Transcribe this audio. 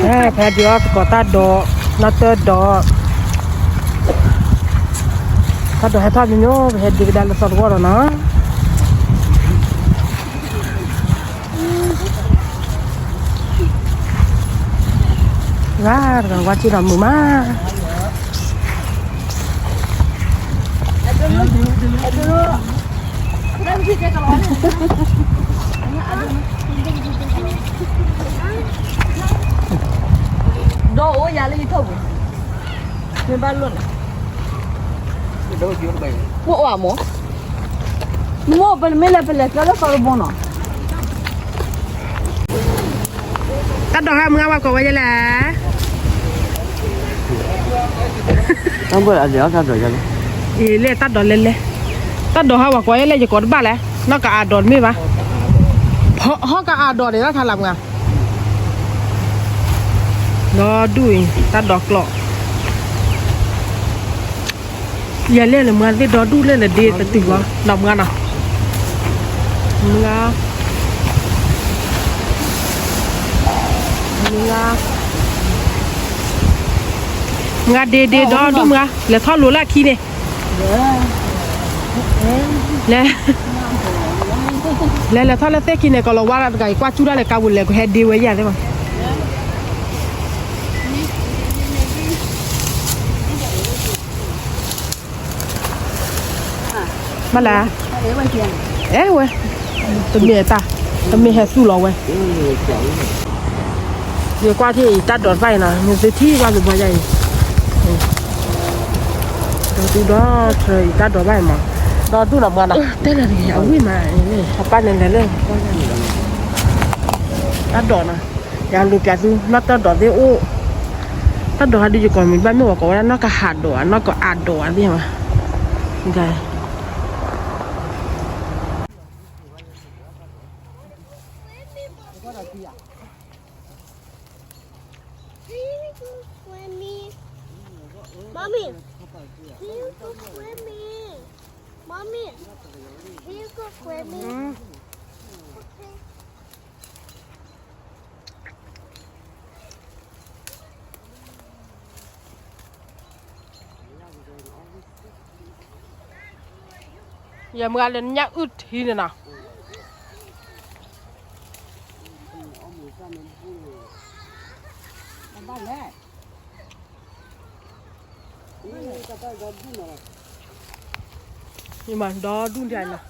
แพเดียวก็ตาดอนัตเตอร์ดอถ้าดอให้ทอดมิโน่เห็ดดีกันแล้วสดกว่านะว้าวว่าจีนหมูมาโดโอ้ยาเลยเท่าไหร่ไม่บ้านล้วนโดจีนไปโม่อะโม่โม่เป็นไม่เล่นเป็นเล่นก็แล้วก็รู้บ่เนาะตัดดอกให้มึงเอาก่อนไว้ยังไงต้องเปิดอันเดียวกันเลยกันเล่ตัดดอกเล่นเลยตัดดอกให้ว่าก่อนยังไงจะกดบ้านแล้วนอกจากอาดอนไม่ปะเพราะเขากับอาดอนเนี่ยเราทำไงรอดูตัดดอกหลอกอย่าเล่นเลยมันที่ดอดูเล่นเลยดีแต่ติดวะดอกมันอ่ะมึงอ่ะงาเดดอดูมึงอ่ะแล้วทอดรู้ละขี้เนี่ยแล้วทอดแล้วเตะขี้เนี่ยก็เราว่าไก่กว่าจุดอะไรกาบุญเลยก็เฮ็ดดีไว้ยังได้มั้งมาละเว้ยตัวเมียตาตัวเมียแห่สู้เราเว้ยเดี๋ยวกว่าที่ตัดดอดไฟนะมันจะที่ว่าหรือว่าใหญ่เราดูดอเธอตัดดอดไฟมาดอดูหนักกันนะแต่ละนี่เอาวิ่งมาเนี่ยเขาปั้นอย่างไรเลยตัดดอดนะอย่างลูกแกดูนัดตัดดอดที่โอ้ตัดดอดดีอยู่ก่อนมีบ้านไม่บอกว่านักก็หาดดอดนักก็อาดดอดนี่มาไงMommy, here go swimming. Mommy, here go swimming. Okay. อย่ามึงเล่นยักษ์อึดทีเนี่ยนะนี่มันดอดุนใหญ่นะ